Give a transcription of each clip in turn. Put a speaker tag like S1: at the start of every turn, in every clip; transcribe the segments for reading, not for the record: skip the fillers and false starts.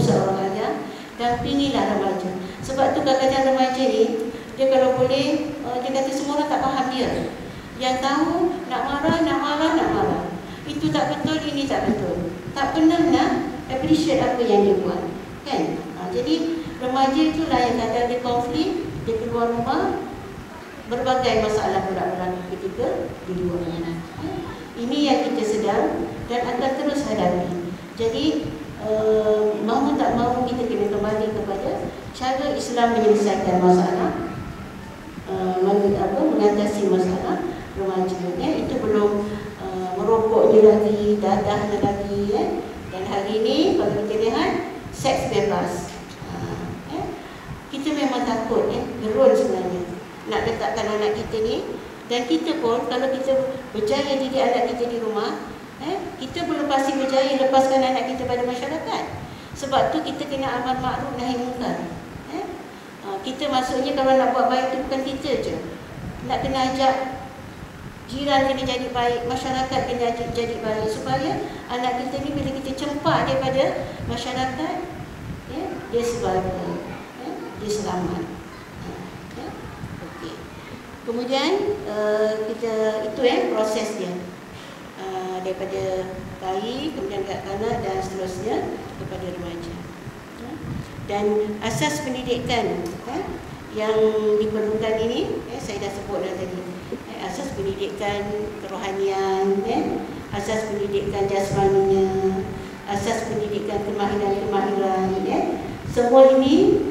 S1: seorang ayah, dampingilah remaja. Sebab tu kadang-kadang remaja ni, dia kalau boleh, dia kata semua orang tak faham dia. Yang tahu nak marah. Itu tak betul, ini tak betul. Tak pernah nak appreciate apa yang dia buat, kan? Jadi remaja itulah yang kadang dia konflik, dia keluar rumah, berbagai masalah berlaku ketika di luar. Ini yang kita sedang dan akan terus hadapi. Jadi mahu tak mahu kita kena kembali kepada cara Islam menyelesaikan masalah, mengatasi masalah remaja. Itu belum merokoknya lagi, dadahnya lagi, Dan hari ini kalau kita lihat seks bebas, kita memang takut, gerun sebenarnya nak letakkan anak kita ni. Dan kita pun kalau kita berjaya didik anak kita di rumah, kita belum pasti berjaya lepaskan anak kita pada masyarakat. Sebab tu kita kena amar makruf nahi munkar. Kita maksudnya kalau nak buat baik tu bukan kita je, nak kena ajak jiran kena jadi baik, masyarakat kena jadi baik, supaya anak kita ni bila kita cempak daripada masyarakat, dia sebagai, dia selamat. Okey. Kemudian kita itu proses dia, daripada bayi, kemudian kanak-kanak dan seterusnya kepada remaja. Dan asas pendidikan yang diperlukan ini, saya dah sebut dah tadi, asas pendidikan kerohanian, asas pendidikan jasmaninya, asas pendidikan kemahiran-kemahiran, semua ini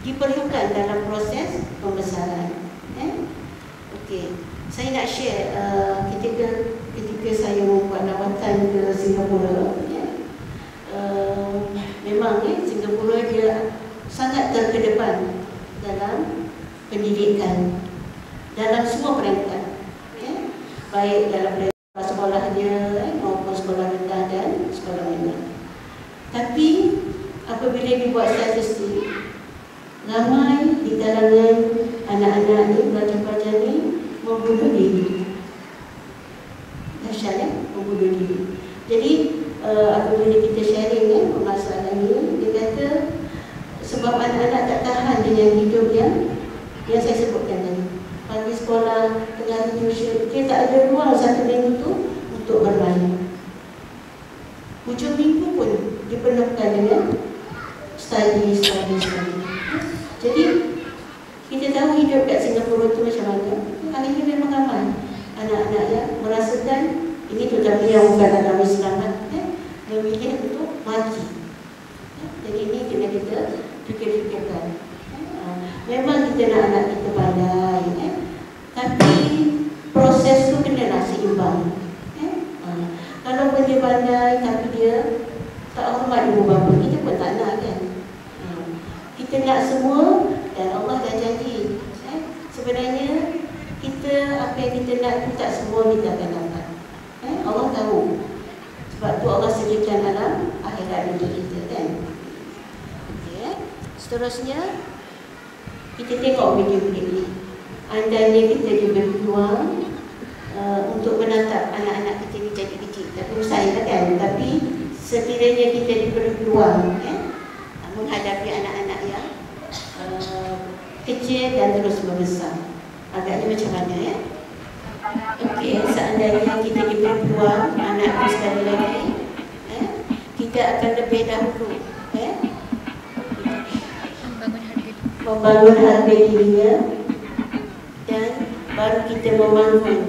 S1: diperlukan dalam proses pembesaran. Okey, saya nak share ketika saya membuat lawatan ke Singapura, memang Singapura dia sangat terkedepan dalam pendidikan, dalam semua peringkat, baik dalam sekolah dia maupun sekolah rendah dan sekolah menengah. Tapi apabila dibuat statistik, ramai di kalangan anak-anak ni, pelajar-pelajar ni membunuh diri. Dahsyat, membunuh diri. Jadi apabila kita sharing permasalahan ini, dia kata sebab anak-anak tak tahan dengan hidup yang saya sebutkan tadi. Pagi sekolah, tengah tuition, dia tak ada ruang satu minggu tu untuk bermain. Hujung minggu pun dipenuhkan dengan study. Jadi kita tahu hidup kat Singapura tu macam mana. Hari ini memang ramai anak-anak yang merasakan ini terutama yang bukan dalam Islam, memilih untuk mati. Jadi ini kena kita fikir-fikirkan. Memang kita nak anak kita pandai, tapi proses tu kenalah seimbang. Kalau pun dia pandai tapi dia tak hormat ibu bapa, kita pun tak nak, kan? Kita nak semua, dan Allah dah janji, sebenarnya kita apa yang kita nak tu tak semua kita akan dapat. Allah tahu. Sebab tu Allah sediakan alam akhirat untuk kita, kan? Okay. Seterusnya kita tengok video-video ni. Andainya kita diberi peluang untuk menatap anak-anak kita ni jadi kecil, tapi mustahil kan? Tapi sekiranya kita diberi peluang menghadapi anak-anak yang kecil dan terus membesar, agaknya macam mana, ya? Okey, seandainya kita diberi peluang anak itu sekali lagi, kita akan lebih dahulu membangun harga dirinya, dan baru kita membangun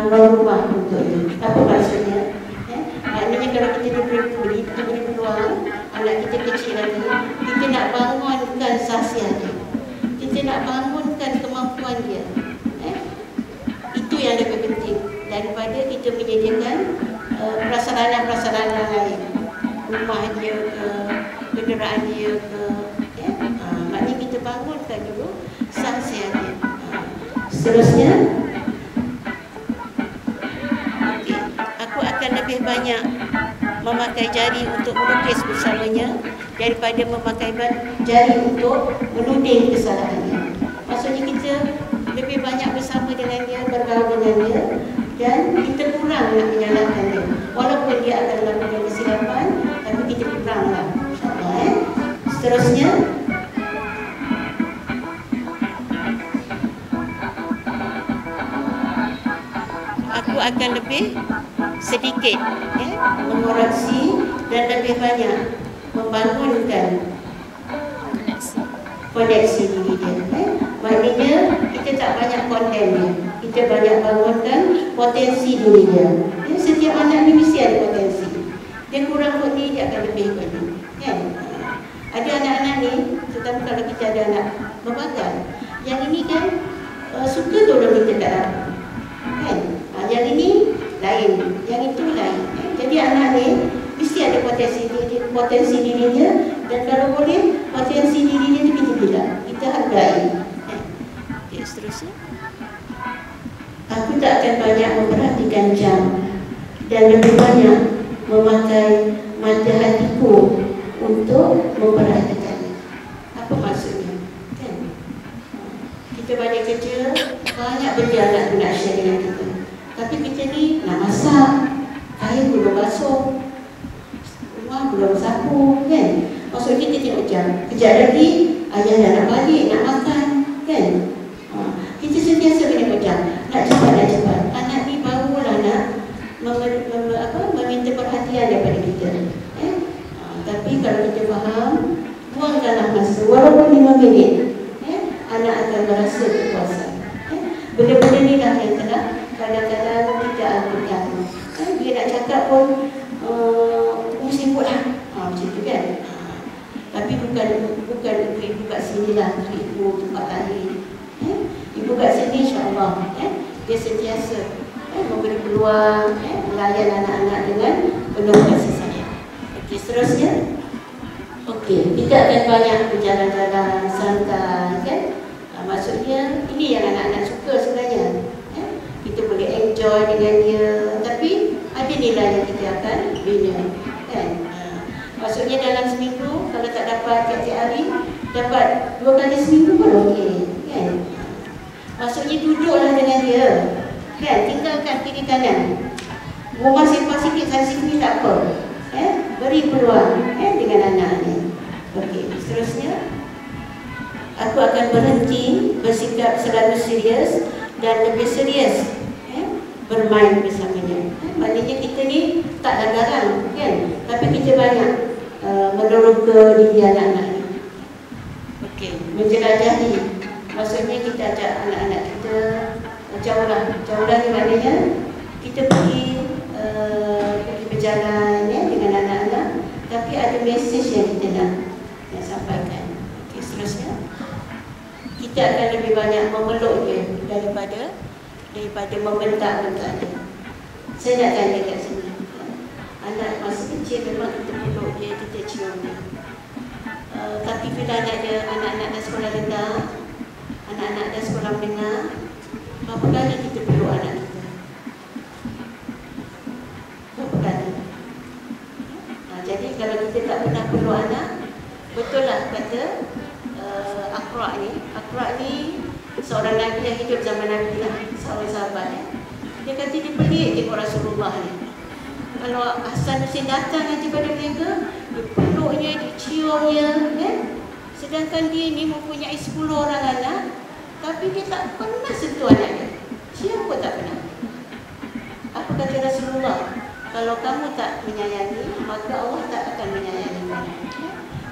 S1: rumah untuk dia. Apa maksudnya? Maknanya kalau kita diberi peluang anak kita kecil lagi, kita nak bangunkan sahsiah dia, kita nak bangunkan kemampuan dia. Itu yang lebih penting daripada kita menyediakan prasarana-prasarana lain, rumah dia ke, kenderaan dia ke. Maknanya kita bangunkan dulu sahsiah dia. Seterusnya, aku akan lebih banyak memakai jari untuk melukis bersamanya daripada memakai jari untuk menuding kesalahannya. Maksudnya kita lebih banyak bersama dengan dia, bergaul dengan dia, dan kita kurang nak menyalahkan dia. Walaupun dia akan melakukan kesilapan, tapi kita kuranglah, insya-Allah. Seterusnya, aku akan lebih sedikit mengoreksi dan lebih banyak membangunkan koneksi diri dia. Maknanya kita tak banyak konten dia, kita banyak bangunkan potensi diri dia. Setiap anak ni mesti ada potensi. Dia kurang kot ni, dia akan lebih kot ni. Kan? Ada anak-anak ni, terutama kalau kita ada anak berbagai, yang ini kan suka tolong kita tak dapat. Kan? Yang ini lain, yang itu lain. Jadi anak ni mesti ada potensi dirinya, dan kalau boleh potensi dirinya itu kita bilang, kita hargai. Okay, seterusnya, aku tak akan banyak memperhatikan jam dan lebih banyak memakai mata hatiku untuk memperhatikannya. Apa maksudnya? Kan? Kita banyak kerja, banyak benda anak nak share dengan kita. Tapi kita ni nak masak, kain belum basuh, rumah belum sapu, kan? Maksud kita tengok jam. Kejap lagi ayah dah nak balik, nak makan, kan? Kita sentiasa tengok jam. Nak cepat. Anak ni barulah nak meminta perhatian daripada kita. Tapi kalau kita faham, buangkanlah masa, walaupun 5 minit, anak akan merasa kepuasan. Benda-benda ni lah yang telah kadang-kadang tidak alpukan. Dia nak cakap pun sibuk lah, macam tu kan. Tapi bukan ibu kat sini lah, ibu tempat lain. Ibu kat sini insya-Allah dia sentiasa memberi peluang melayan anak-anak dengan penuh kasih sayang. Okey, seterusnya. Okey, kita akan banyak berjalan-jalan santai, kan? Maksudnya ini yang anak-anak suka sebenarnya. Kita boleh enjoy dengan dia, tapi ada nilai yang kita akan bina, kan? Maksudnya dalam seminggu, kalau tak dapat tiap-tiap hari, dapat 2 kali seminggu pun okey, kan? Maksudnya duduklah dengan dia, kan? Tinggalkan kiri kanan, rumah sempah sikit sana sini tak apa, beri peluang dengan anak ni. Okey, seterusnya, aku akan berhenti bersikap selalu serius dan lebih serius bermain bersamanya. Maknanya kita ni tak garang, kan? Tapi kita banyak meneroka diri anak-anak ni. Okey, menjelajahi. Maksudnya kita ajak anak-anak kita jauhlah ni maknanya kita pergi berjalan dengan anak-anak, tapi ada mesej yang kita nak sampaikan. Okey, seterusnya, kita akan lebih banyak memeluk dia daripada membentak-bentak dia. Saya nak tanya kat sini, anak masa kecil memang kita peluk dia, kita cium dia. Tapi bila anak-anak dah sekolah rendah, anak-anak dah sekolah menengah, berapa kali kita peluk anak kita? Berapa kali? Jadi kalau kita tak pernah peluk anak, betul lah kata Aqra' ni seorang Nabi yang hidup zaman Nabi lah, seorang sahabat. Dia kata dia pelik tengok Rasulullah ni. Kalau Hasan Hussein datang nanti pada mereka, dia peluknya, dia ciumnya, kan? Sedangkan dia ni mempunyai 10 orang anak, tapi dia tak pernah sentuh anak dia. Cium pun tak pernah. Apa kata Rasulullah? Kalau kamu tak menyayangi, maka Allah tak akan menyayangi kamu.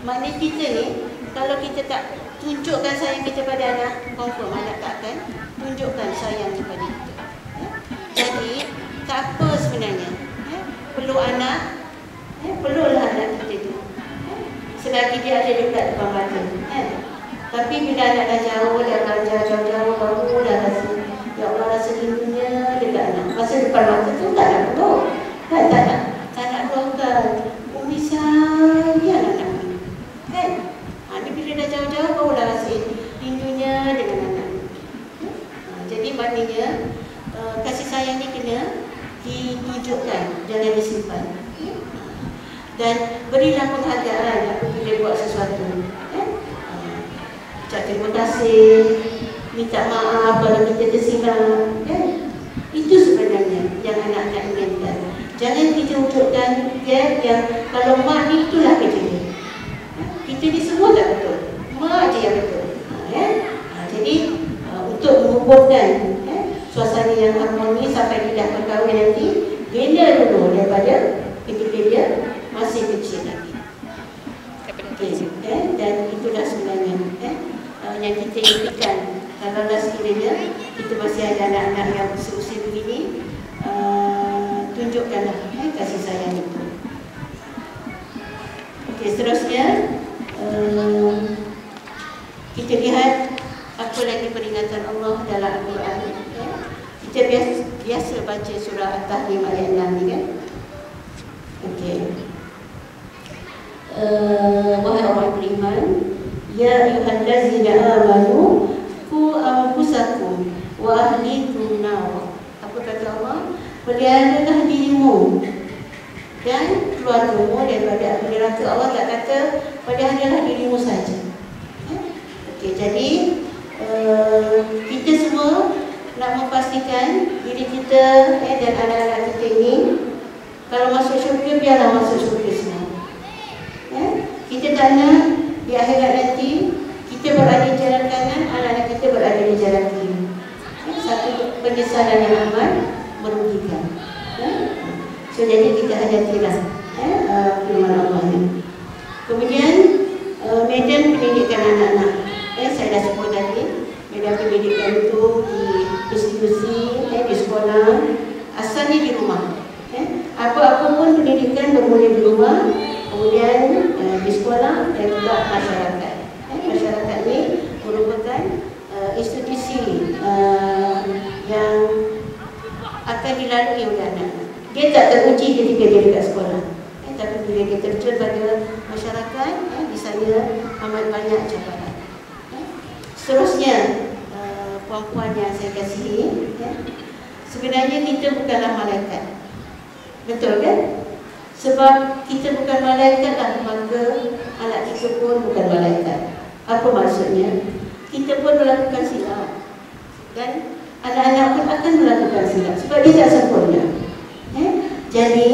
S1: Maknanya kita ni, kalau kita tak tunjukkan sayang kita pada anak, confirm anak tak akan tunjukkan sayang kepada kita. Jadi, tak apa sebenarnya. Peluk anak, peluklah anak kita tu. Selagi dia ada dekat depan mata. Tapi bila anak dah jauh, dah belajar jauh-jauh, baru dah rasa, ya Allah, rasa rindunya dekat anak. Masa depan mata tu tak nak peluk. Tak nak doakan. Umi sayang anak ni. Kan? Ni bila dah jauh-jauh, baru dah rasa rindunya dengan anak. Jadi maknanya, kasih sayang ni kena ditunjukkan, jangan disimpan. Dan berilah penghargaan apabila buat sesuatu. Ucap terima kasih, minta maaf kalau kita tersilap. Itu sebenarnya anak-anak inginkan. Jangan kita wujudkan yang kalau mak ni itulah kerja dia. Kita ni semua tak betul, mak je yang betul. Jadi untuk menghubungkan suasana yang harmoni sampai tidak berkahwin nanti, bina dulu daripada ketika dia masih kecil lagi. Dan itulah sebenarnya yang kita impikan. Kalau sekiranya kita masih ada anak-anak yang seusia begini, tunjukkanlah kasih sayang itu. Okey, seterusnya kita lihat apa lagi peringatan Allah dalam Al-Quran. Kita biasa baca surah At-Tahrim ayat 6 ni kan. Okey. Wahai orang beriman, ya ayyuhallazina amanu qu anfusakum wa ahlikum nar. Apa kata Allah? Peliharalah dirimu dan keluargamu daripada api neraka. Allah tak kata peliharalah dirimu saja. Okey, jadi kita semua nak memastikan diri kita dan anak-anak kita ini kalau masuk syurga, biarlah masuk syurga semua. Kita tak nak di akhirat nanti kita berada di jalan kanan, anak-anak kita berada di jalan kiri. Satu penyesalan yang amat merugikan. So jadi kita hadapilah firman Allah ini. Kemudian medan pendidikan anak-anak. Saya dah sebut tadi, medan pendidikan itu di institusi, di sekolah, asalnya di rumah. Apa-apa pun pendidikan bermula di rumah, kemudian di sekolah dan juga masyarakat. Masyarakat ini merupakan institusi yang akan dilalui oleh anak-anak. Dia tak teruji ketika dia dekat sekolah, tapi bila dia terjun pada masyarakat, di sana amat banyak cabaran. Seterusnya, puan-puan yang saya kasihi, sebenarnya kita bukanlah malaikat. Betul kan? Sebab kita bukan malaikat lah, maka anak kita pun bukan malaikat. Apa maksudnya? Kita pun melakukan silap, dan anak-anak pun akan melakukan silap sebab dia tak sempurna. Jadi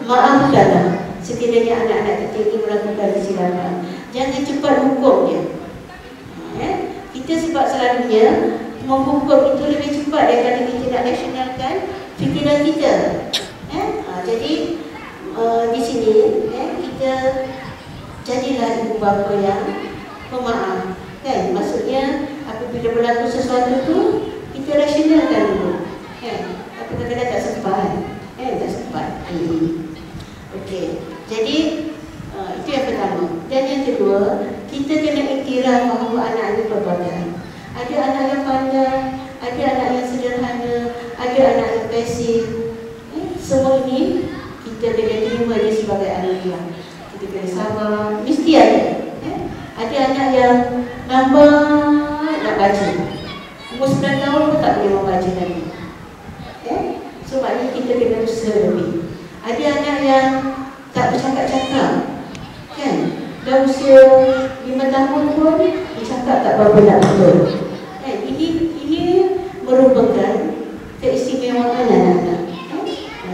S1: maafkanlah sekiranya anak-anak kita ini melakukan kesilapan. Jangan cepat hukum dia. Kita sebab selalunya menghukum itu lebih cepat daripada kita nak rasionalkan fikiran kita. Jadi di sini kita jadilah ibu bapa yang pemaaf, kan? Maksudnya apabila berlaku sesuatu tu kita rasionalkan dulu, tapi kadang-kadang tak sempat, tak sempat. Okey, jadi itu yang pertama. Dan yang kedua, kita kena iktiraf bahawa anak ini berbagai. Ada anak yang pandai, ada anak yang sederhana, ada anak yang pasif. Semua ini kita kena terima dia sebagai anugerah. Kita kena sabar, mesti ada. Ada anak yang lambat nak baca, umur 9 tahun pun tak boleh membaca lagi. So maknanya kita kena usaha lebih. Ada anak yang tak bercakap-cakap, kan? Dah usia 5 tahun pun dia cakap tak berapa nak betul. Ini merupakan keistimewaan anak-anak.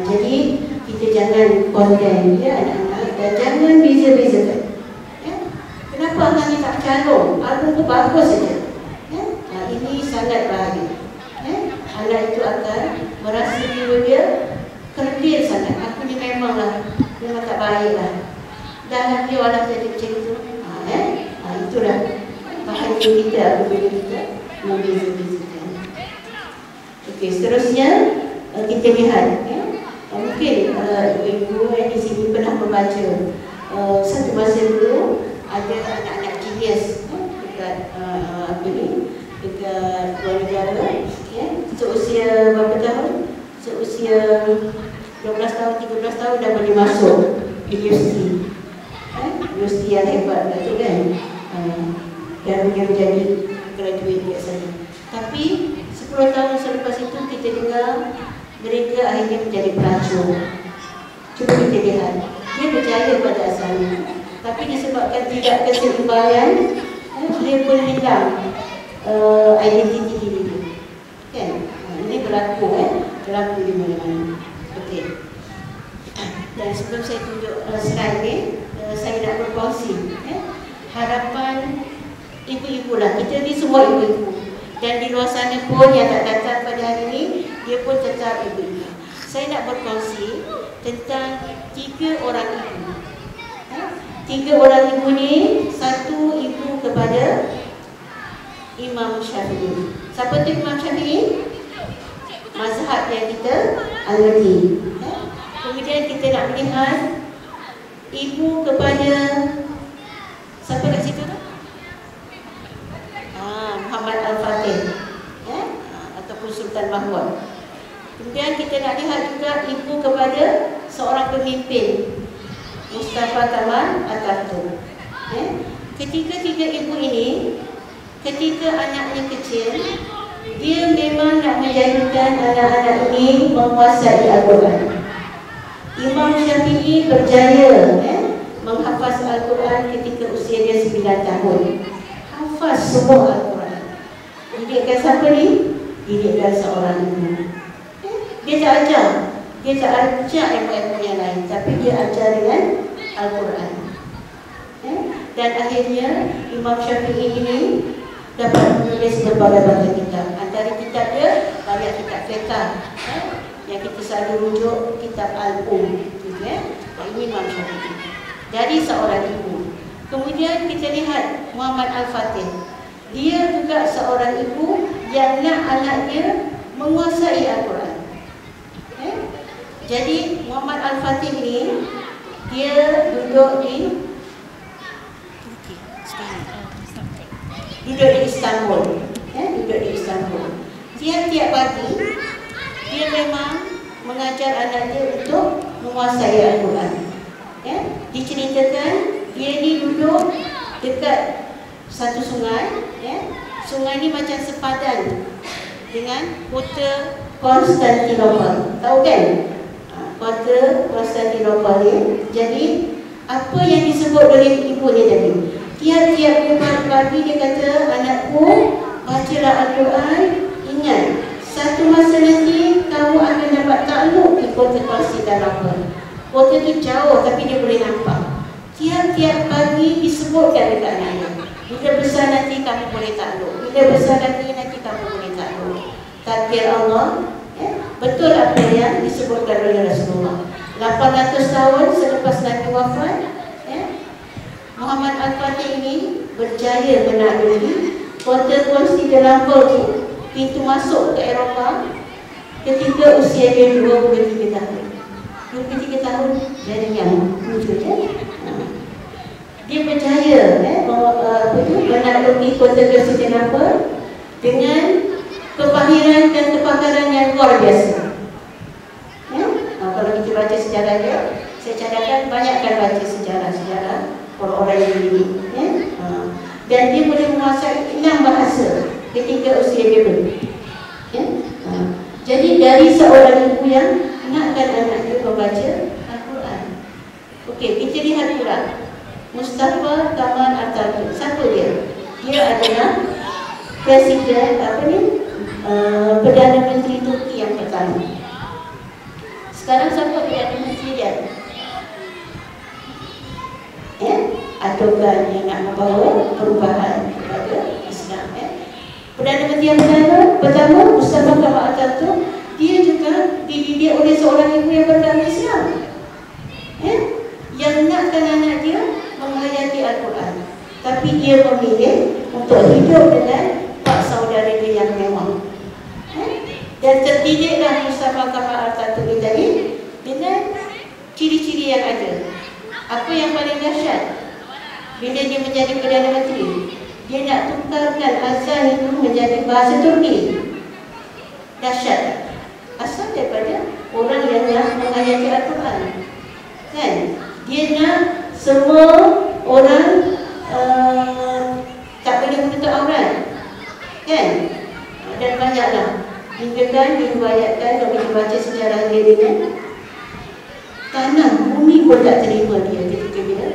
S1: Jadi kita jangan konten anak-anak dan jangan beza-bezakan. Kenapa anak ni tak calon? Album tu bagus saja. Ini sangat bahaya. Anak itu akan merasa diri dia kerdil sangat. Aku ni memang tak baik lah. Dah dia walau jadi macam itu. Itulah bahaya kita apabila kita membeza-bezakan. Okey, seterusnya kita lihat. Mungkin ibu di sini pernah membaca satu masa dulu ada anak-anak genius dekat dekat luar negara, seusia berapa tahun? Seusia 12 tahun, 13 tahun dah boleh masuk universiti. Universiti yang hebat tu kan. Dan dia menjadi graduate dekat sana. Tapi 10 tahun selepas itu kita dengar mereka akhirnya menjadi pelacur. Cuba kita lihat, dia berjaya pada asalnya, tapi disebabkan tidak keseimbangan, dia pun hilang identiti diri dia. Kan? Ini berlaku di mana-mana. Okey. Okey. Dan sebelum saya tunjuk slide ni, saya nak berkongsi harapan ibu-ibu lah. Kita ni semua ibu-ibu. Dan di luar sana pun yang tak datang pada hari ini, dia pun tetap ibu-ibu. Saya nak berkongsi tentang 3 orang ibu. 3 orang ibu ni, satu ibu kepada Imam Syafi'i. Siapa tu Imam Syafi'i? Mazhab yang kita anggoti. Kemudian kita nak melihat ibu kepada siapa kat situ tu? Muhammad Al-Fatih, ataupun Sultan Mahmud. Kemudian kita nak lihat juga ibu kepada seorang pemimpin, Mustafa Kemal Atatürk. Ketiga-tiga ibu ini, ketika anaknya kecil, dia memang nak menjadikan anak-anak ini menguasai Al-Quran. Imam Syafi'i berjaya menghafaz Al-Quran ketika usia dia 9 tahun. Hafaz semua Al-Quran. Didikkan siapa ni? Didikkan seorang ibu. Dia tak ajar. Dia tak ajar ilmu-ilmu yang lain, tapi dia ajar dengan Al-Quran. Dan akhirnya Imam Syafi'i ini dapat menulis berbagai-bagai kitab. Antara kitab dia banyak kitab fiqh, yang kita selalu rujuk kitab Al-Um, ini Imam Syafi'i. Dari seorang ibu. Kemudian kita lihat Muhammad Al-Fatih. Dia juga seorang ibu yang nak anaknya menguasai Al-Quran. Jadi Muhammad Al-Fatih ni, dia duduk di Istanbul. Duduk di Istanbul. Tiap-tiap pagi dia memang mengajar anaknya untuk menguasai Al-Quran. Diceritakan dia ni duduk dekat satu sungai. Sungai ni macam sepadan dengan kota Konstantinopel. Tahu kan? Kota Konstantinopel ni. Jadi apa yang disebut oleh ibu ni tadi? Tiap-tiap pagi dia kata, anakku, bacalah Al-Quran. Ingat, satu masa nanti kamu akan dapat takluk di kota Konstantinopel. Kota tu jauh tapi dia boleh nampak. Tiap-tiap pagi disebutkan dekat anaknya, bila besar nanti kamu boleh takluk. Bila besar nanti kamu boleh takluk. Takdir Allah. Betul apa yang disebutkan oleh Rasulullah. 800 tahun selepas Nabi wafat, Muhammad Al-Fatih ini berjaya menaklukkan kota Konstantinopel tu, pintu masuk ke Eropah, ketika usia dia 23 tahun. 23 tahun jaringan muncul je. Dia berjaya menakluki kota Konstantinopel dengan kemahiran dan kepakaran yang luar biasa. Kalau kita baca sejarah dia, saya cadangkan banyakkan baca sejarah-sejarah orang-orang yang dididik. Dan dia boleh menguasai 6 bahasa ketika usia dia berapa. Jadi dari seorang ibu yang nakkan anaknya membaca Al-Quran. Okey, kita lihat pula Mustafa Kemal Atatürk. Siapa dia? Dia adalah Presiden Perdana Menteri Turki yang pertama. Sekarang siapa Perdana Menteri dia? Ataukah yang nak membawa perubahan kepada Islam? Perdana Menteri yang pertama Mustafa Kemal Atatürk, dia juga dididik oleh seorang ibu yang beragama Islam, yang nakkan anak dia menghayati Al-Quran, tapi dia memilih untuk hidup dengan pak saudara dia yang mewah. Dan terdidiklah Mustafa Kemal Atatürk tadi dengan ciri-ciri yang ada. Apa yang paling dahsyat bila dia menjadi Perdana Menteri, dia nak tukarkan azan itu menjadi bahasa Turki. Dahsyat. Asal daripada orang yang nak menghayati Al-Quran, kan? Dia nak semua orang tak boleh menutup aurat, kan? Dan banyaklah. Hingga kan diriwayatkan, kalau kita baca sejarah dia dengan tanah bumi pun tak terima dia ketika dia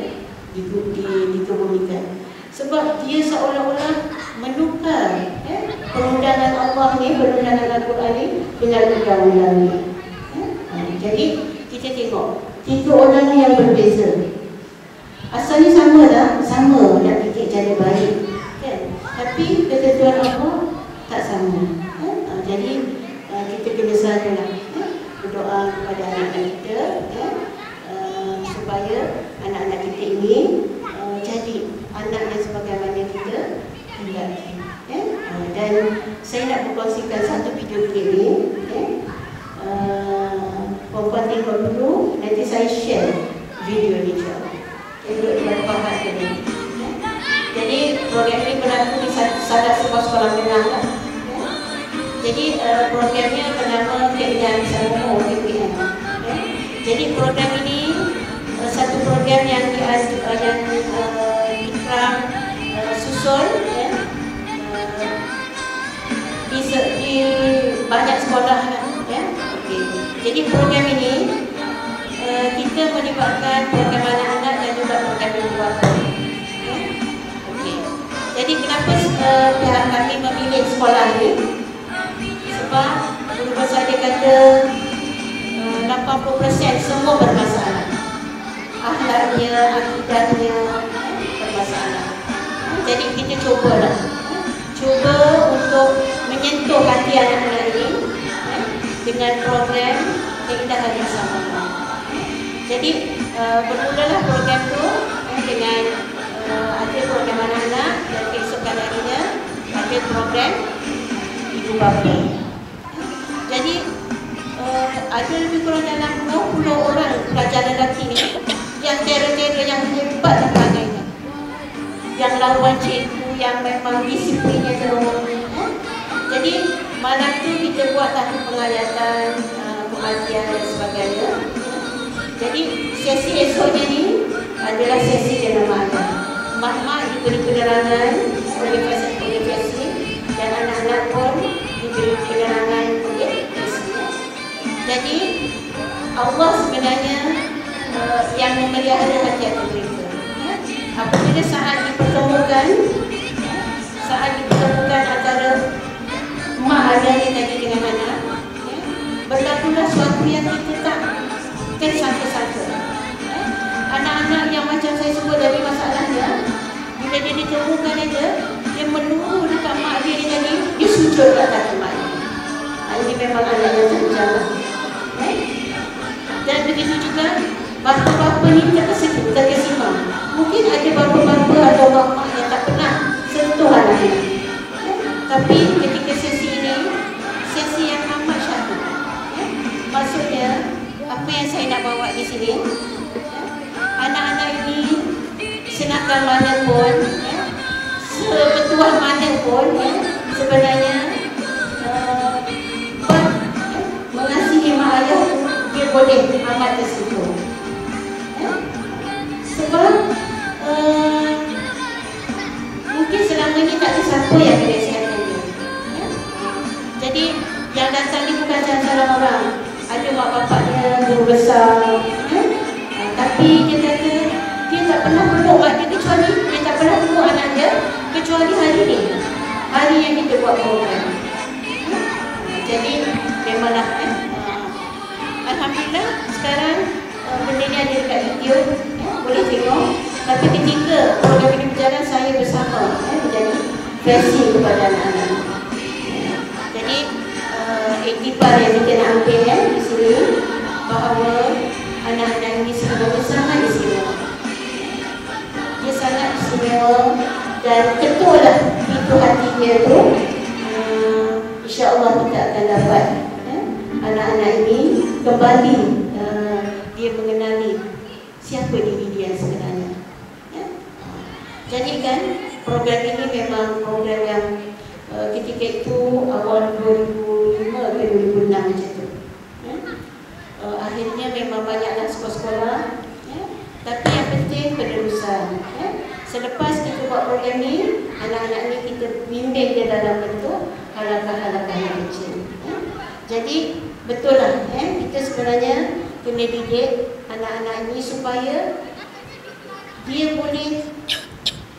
S1: dikebumikan. Sebab dia seolah-olah menukar perundangan Allah ni, perundangan Al-Quran ni dengan undang-undang ni. Jadi kita tengok 3 orang ni yang berbeza. Asalnya sama dah, sama nak didik cara baik, kan? Tapi ketentuan Allah tak sama. Jadi kita kena selalulah berdoa kepada anak-anak kita, supaya anak-anak kita ini jadi anak yang sebagaimana kita hendaki. Dan saya nak berkongsikan satu video klip ni. Perempuan tengok dulu, nanti saya share video ni insyaAllah. Untuk dimanfaatkan tadi. Jadi program ini berlaku di salah sebuah sekolah menengah. Jadi programnya bernama Keindahan Bersama KPM. Jadi program ini satu program yang Ikram susun di banyak sekolah. Okay. Jadi program ini kita melibatkan program anak-anak dan juga program ibu bapa. Okay. Jadi kenapa pihak kami memilih sekolah ini? Sebab guru besar dia kata 80% semua bermasalah. Akhlaknya, akidahnya bermasalah. Jadi kita cubalah. Cuba untuk menyentuh hati anak-anak ini dengan program Keindahan Bersama. Jadi bermulalah program itu dengan ada program anak-anak dan keesokan harinya ada program ibu bapa. Jadi ada lebih kurang dalam 20 orang pelajar lelaki ni yang tera-tera yang hebat dan sebagainya, yang lawan cikgu, yang memang disiplinnya terlalu. Jadi malam tu kita buatlah penghayatan, pengajian dan sebagainya. Jadi sesi esoknya ni adalah sesi jenama anak. Mak-mak diberi penerangan oleh profesi dan anak-anak pun diberi penerangan oleh profesi. Jadi Allah sebenarnya yang memelihara hati-hati mereka. Apabila saat dipertemukan antara mak adanya tadi dengan anak, berlakulah suatu yang kita tak tersangka-sangka. Anak-anak yang macam saya sebut dari masalahnya, bila dia ditemukan aja, dia menunggu dekat mak dia tadi, dia sujud kat kaki mak dia. Ini memang anak yang terjaga. Dan begitu juga bapa-bapa ni terkesima. Mungkin ada bapa-bapa atau mak-mak yang tak pernah sentuh anaknya. Tapi ketika sesi ini, sesi yang amat syahdu. Maksudnya, apa yang saya nak bawa di sini, anak-anak ini senakal mana pun, sebetuah mana pun, sebenarnya mengasihi mak ayah dia boleh amat tersentuh. Sebab mungkin selama ini tak ada siapa yang menasihatkan dia. Jadi yang datang ni bukan salah orang. Ada mak bapak dia, guru besar, tapi dia kata dia tak pernah peluk mak dia, kecuali dia tak pernah peluk anak dia kecuali hari ni, hari yang kita buat program. Jadi memanglah alhamdulillah sekarang benda ni ada dekat YouTube, boleh tengok. Tapi ketika program ini berjalan, saya bersama menjadi versi kepada anak-anak. Jadi iktibar yang kita nak ambil di sini, bahawa anak-anak ini sebenarnya sangat istimewa. Dia sangat istimewa dan ketulah pintu hati dia tu. InsyaAllah kita akan dapat anak-anak ini kembali dia mengenali siapa diri dia sebenarnya. Jadi kan program ini memang program yang ketika itu awal 2005 ke 2006 macam tu. Akhirnya memang banyaklah sekolah-sekolah, tapi yang penting penerusan. Selepas kita buat program ni, anak-anak ni kita bimbing dia dalam bentuk halakah-halakah yang kecil. Jadi betul lah, kita sebenarnya kena didik anak-anak ini supaya dia boleh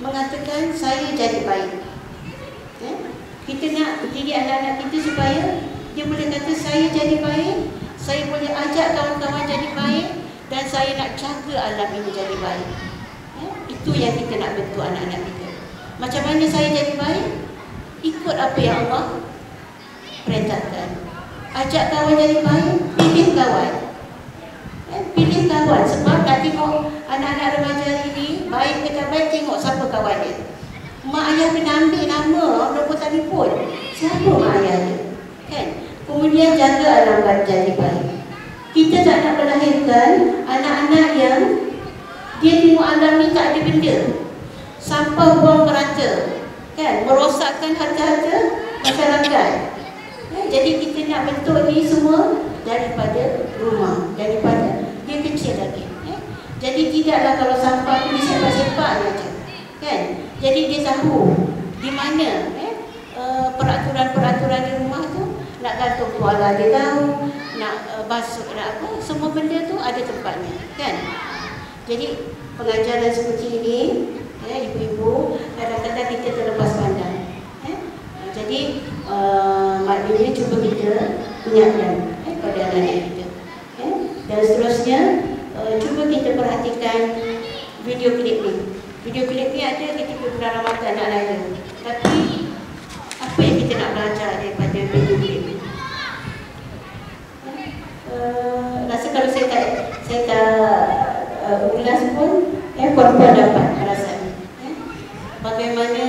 S1: mengatakan saya jadi baik. Kita nak didik anak-anak kita supaya dia boleh kata saya jadi baik, saya boleh ajak kawan-kawan saya nak jaga alam ini jadi baik. Itu yang kita nak bentuk anak-anak kita. Macam mana saya jadi baik? Ikut apa yang Allah perintahkan. Ajak kawan jadi baik, pilih kawan. Pilih kawan. Sebab nak tengok anak-anak remaja ini baik ke tak baik, tengok siapa kawan dia. Mak ayah kena ambil nama, nombor telefon. Siapa mak ayah dia? Kan? Kemudian jaga alam jadi baik. Kita tak nak melahirkan anak-anak yang dia tengok alam ni tak ada benda. Sampah buang merata, kan? Merosakkan harta-harta masyarakat. Jadi kita nak bentuk ni semua daripada rumah, daripada dia kecil lagi. Jadi tidaklah kalau sampah tu disepak-sepak saja, kan? Jadi dia tahu di mana peraturan-peraturan di rumah tu. Nak gantung tuala dia tahu, nak basuh, nak apa, semua benda tu ada tempatnya, kan? Jadi pengajaran seperti ini, ibu-ibu, kadang-kadang kita terlepas pandang. Jadi maknanya cuba kita ingatkan pada anak-anak kita. Dan seterusnya, cuba kita perhatikan video klip ni. Video klip ni ada ketika bulan Ramadan nak raya. Tapi apa yang kita nak belajar daripada video klip ni? Rasa kalau saya tak ulas pun, puan-puan dapat perasaan. Bagaimana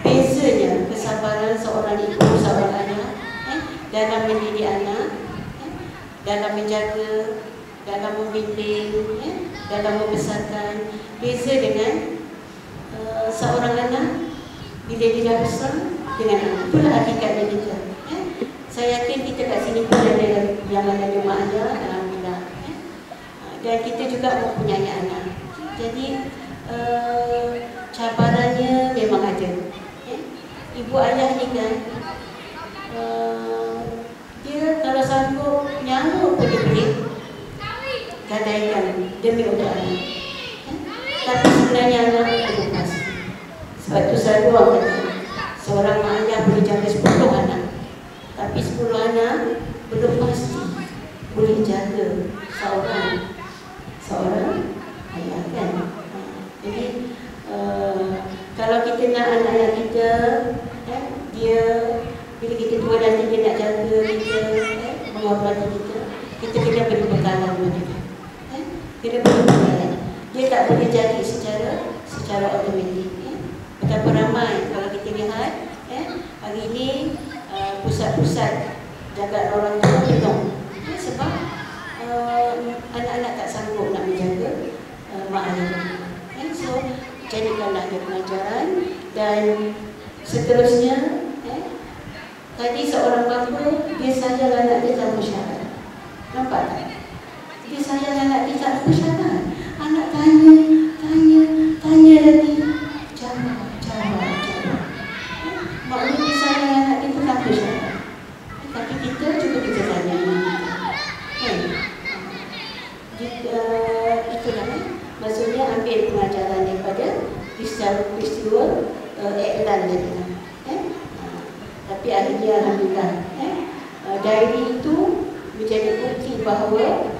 S1: bezanya kesabaran seorang ibu, seorang anak dalam mendidik anak, dalam menjaga, dalam membimbing, dalam membesarkan. Beza dengan seorang anak bila dia dah besar dengan anak. Itulah hakikatnya kita. Saya yakin kita kat sini pun ada yang ada mak ayah, alhamdulillah. Dan kita juga mempunyai anak. Jadi cabarannya memang ada. Ibu ayah ni kan, dia kalau sanggup nyawa pun dia boleh gadaikan demi untuk anak. Tapi sebenarnya anak terlepas. Sebab tu selalu orang kata, seorang mak ayah boleh jaga 10 anak. Tapi 10 anak belum pasti boleh jaga seorang ayah, kan? Jadi kalau kita nak anak-anak kita, dia bila kita tua nanti dia nak jaga kita, mengawasi kita kena beri bekalan kepada dia. Kena beri bekalan. Dia tak boleh jadi secara automatik. Betapa ramai kalau kita lihat hari ini pusat-pusat jaga orang tua penuh. Sebab anak-anak tak sanggup nak menjaga mak ayah. So jadikanlah dia pengajaran. Dan seterusnya, tadi seorang bapa dia sayang anak dia tanpa syarat. Nampak tak? Dia sayang anak dia tanpa syarat. Anak tanya lagi, jawab. Maknanya dia sayang anak dia tu tanpa syarat. Tapi kita cuba kita tanya anak kita. Itulah maksudnya ambil pengajaran daripada peristiwa iklan tadi. Tapi akhirnya alhamdulillah diary itu menjadi bukti bahawa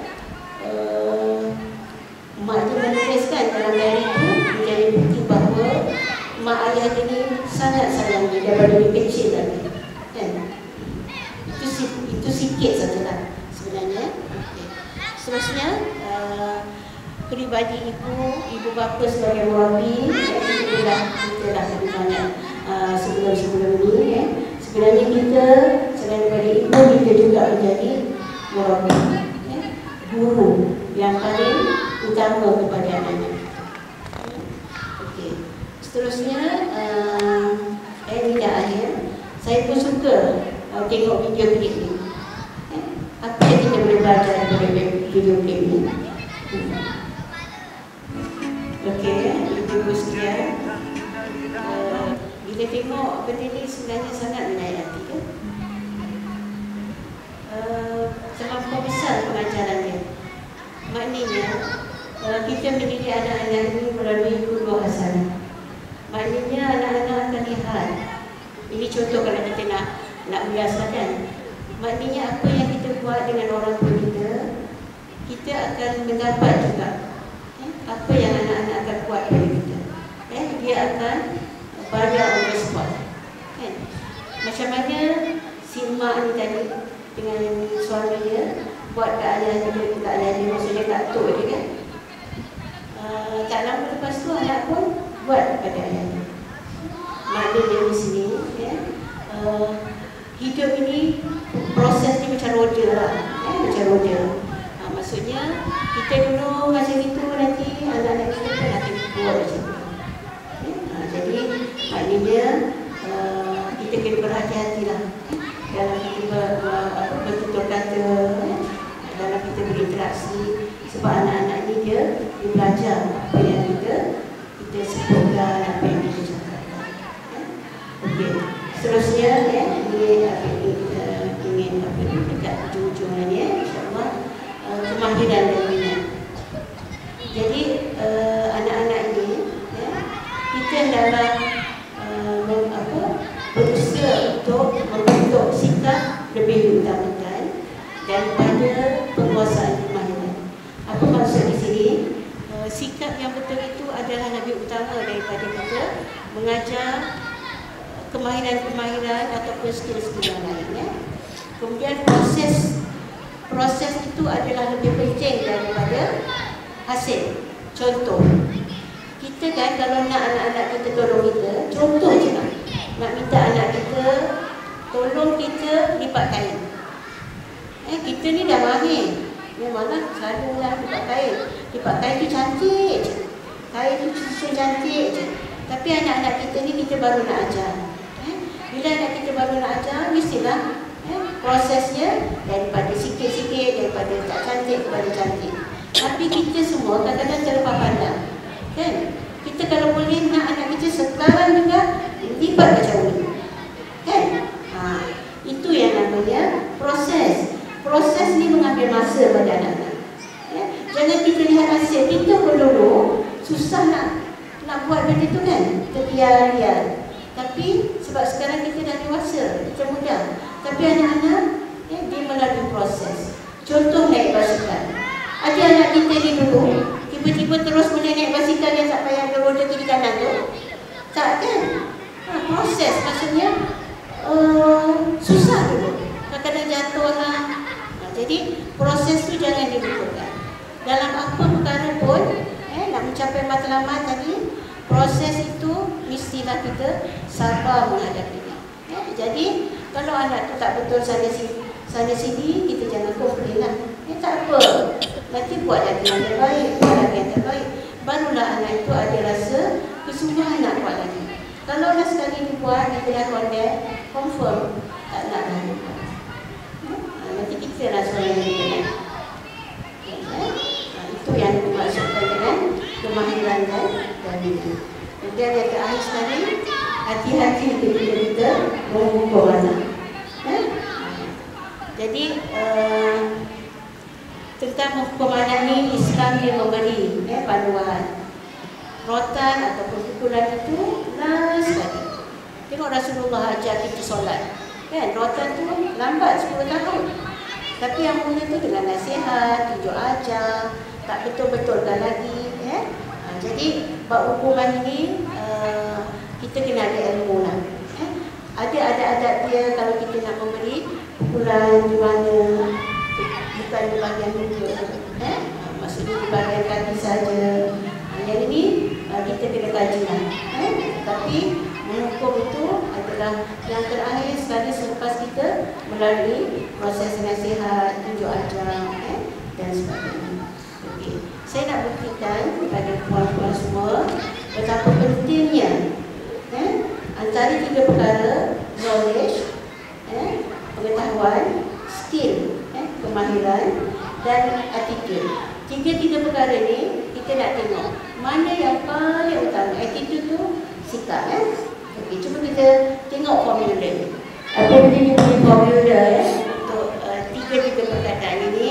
S1: mak dia menuliskan dalam diary itu menjadi bukti bahawa mak ayah dia ni sangat sayang dia daripada dia kecil lagi, kan? Itu sikit sajalah sebenarnya. Seterusnya peribadi ibu bapa sebagai murabi, kita dah lebih banyak sebelum ini. Sebenarnya kita selain daripada ibu, kita juga menjadi murabi, guru yang paling utama kepada anak-anak. Okey. Seterusnya tidak akhir, saya pun suka tengok video klip ni. Apa yang kita boleh belajar daripada video klip ni? Okey, ibu-ibu sekalian, bila tengok benda ni sebenarnya sangat menarik hati, kan? Terlampau besar pengajaran dia. Maknanya kita mendidik anak-anak ini melalui guru hasanah. Maknanya anak-anak akan lihat. Ini contoh kalau kita nak biasakan. Maknanya apa yang kita buat dengan orang tua kita kita akan mendapat juga apa yang anak-anak akan buat dari kita. Dia akan bayar on the spot. Macam mana si mak ni tadi dengan suami dia buat kat ayah dia, maksudnya kat atuk dia kan. Tak lama lepas tu anak pun buat pada ayah dia. Makna dia di sini hidup ini proses ni macam roda lah, macam roda. Maksudnya kita dulu macam itu, nanti anak-anak kita pun akan buat macam tu. Jadi maknanya kita kena berhati-hati lah dalam kita bertutur kata, dalam kita berinteraksi, sebab anak-anak ni dia belajar apa yang kita sebutkan, apa yang kita cakapkan. Okey, seterusnya ingin dekat ujung-ujungnya insya-Allah kemahiran dan minat. Jadi anak-anak ini kita hendaklah berusaha untuk membentuk sikap lebih diutamakan daripada penguasaan kemahiran. Apa maksud di sini? Sikap yang betul itu adalah lebih utama daripada kita mengajar kemahiran-kemahiran ataupun skill-skill yang lainnya. Kemudian proses itu adalah lebih penting daripada hasil. Contoh, kita kan kalau nak anak-anak kita tolong kita, contoh je lah, nak minta anak kita tolong kita lipat kain. Kita ni dah mahir, memanglah selalulah lipat kain. Lipat kain tu cantik je, kain tu susun cantik je. Tapi anak-anak kita ni kita baru nak ajar. Bila anak kita baru nak ajar, mestilah prosesnya daripada sikit-sikit, daripada tak cantik kepada cantik. Tapi kita semua kadang-kadang terlepas pandang, kan? Kita kalau boleh nak anak kita sekarang juga lipat macam ni, kan? Itu yang namanya proses. Proses ni mengambil masa pada anak-anak. Jangan kita lihat hasil. Kita pun dulu susah nak buat benda tu kan, terbiar-biar. Tapi sebab sekarang kita dah dewasa, kita mudah. Tapi anak-anak dia melalui proses. Contoh naik basikal. Ada anak kita ni dulu tiba-tiba terus boleh naik basikal yang tak payah ada roda kiri kanan tu. Tak kan? Proses maksudnya susah dulu. Kadang-kadang jatuh lah. Jadi proses tu jangan dilupakan. Dalam apa perkara pun nak mencapai matlamat tadi, proses itu mestilah kita sabar menghadapinya. Jadi kalau anak tu tak betul sana sini, kita jangan komplain lah. Tak apa, nanti buat lagi yang terbaik, buat lagi yang terbaik. Barulah anak itu ada rasa kesungguhan nak buat lagi. Kalau dah sekali dibuat, kita dah kondak, confirm tak nak lagi. Nanti kita lah seorang yang kita nak. Itu yang dimaksudkan dengan kemahiran dan itu. Kemudian yang terakhir sekali, hati-hati ketika kita mengukur anak. Jadi tentang hukum anak ni, Islam dia memberi panduan. Rotan ataupun pukulan itu last sekali. Tengok Rasulullah ajar kita solat, kan? Rotan tu lambat 10 tahun. Tapi yang mulia tu dengan nasihat, tunjuk ajar, tak betul-betulkan lagi. Jadi bab hukuman ini kita kena ada ilmu lah. Ada adat-adat dia kalau kita nak memberi pukulan di mana, bukan di bahagian muka, maksudnya di bahagian kaki saja. Yang ini kita kena kaji lah. Tapi menghukum itu adalah yang terakhir sekali selepas kita melalui proses nasihat, tunjuk ajar dan sebagainya. Okay. Saya nak buktikan kepada puan-puan semua betapa pentingnya antara 3 perkara: knowledge, pengetahuan, skill, kemahiran dan attitude. 3 perkara ni kita nak tengok mana yang paling utama. Attitude tu sikap. Okey, cuba kita tengok formula ni. Apa dia punya formula untuk 3 perkataan ini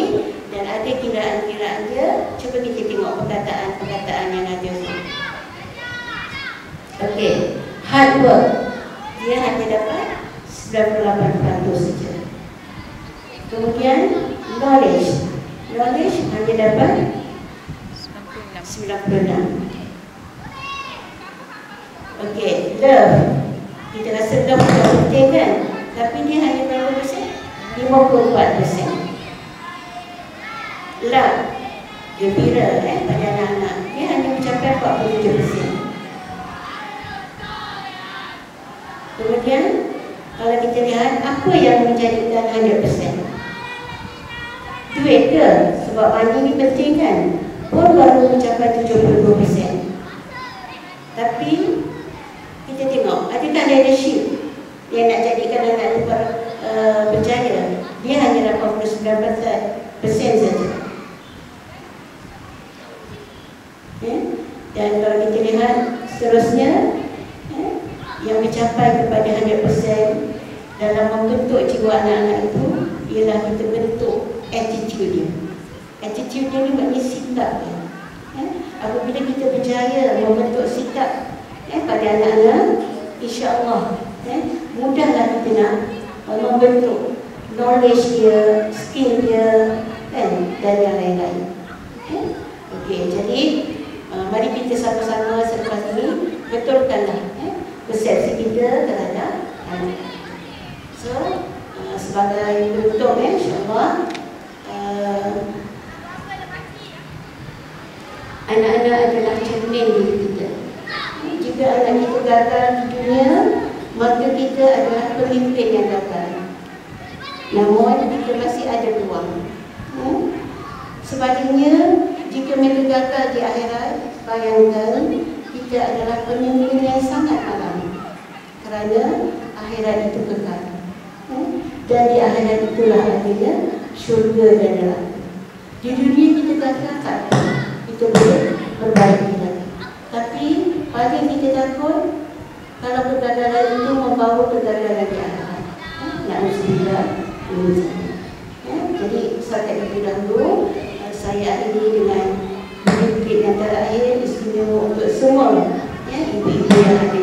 S1: dan ada kiraan-kiraan dia. Cuba kita tengok perkataan-perkataan yang ada ni. Okey, hard work dia hanya dapat 98% saja. Kemudian knowledge knowledge hanya dapat 96. Okey, love. Kita rasa love tidak penting kan? Tapi dia hanya berapa persen? 54%. Love, gembira pada anak-anak, dia hanya mencapai 47%. Kemudian kalau kita lihat apa yang menjadikan 100%, duit ke? Sebab money ni penting kan? Pun baru mencapai 72%. Tapi kita tengok, adakah leadership yang nak jadikan anak itu berjaya? Dia hanya 89% saja. Dan kalau kita lihat seterusnya, yang mencapai kepada 100% dalam membentuk jiwa anak-anak itu ialah kita bentuk attitude dia. Attitude dia ni maknanya sikap dia. Apabila kita berjaya membentuk sikap pada anak-anak, insya-Allah mudahlah kita nak membentuk knowledge dia, skill dia dan yang lain-lain. Okey, jadi mari kita sama-sama selepas ini betulkanlah persepsi kita terhadap anak. So, sebagai penutup insya-Allah, anak-anak adalah cermin diri kita. Jika anak kita gagal di dunia, maka kita adalah pemimpin yang gagal. Namun kita masih ada peluang. Sebaliknya, jika mereka gagal di akhirat, bayangkan kita adalah pemimpin yang sangat malam. Kerana akhirat itu kekal. Dan di akhirat itulah adanya syurga dan neraka. Di dunia kita gagal, kita boleh perbaiki lagi. Tapi paling kita takut kalau kegagalan itu membawa kegagalan di akhirat. Na'udzubillah. Jadi setakat itu dahulu saya akhiri dengan sedikit yang terakhir istimewa untuk semua ibu-ibu yang ada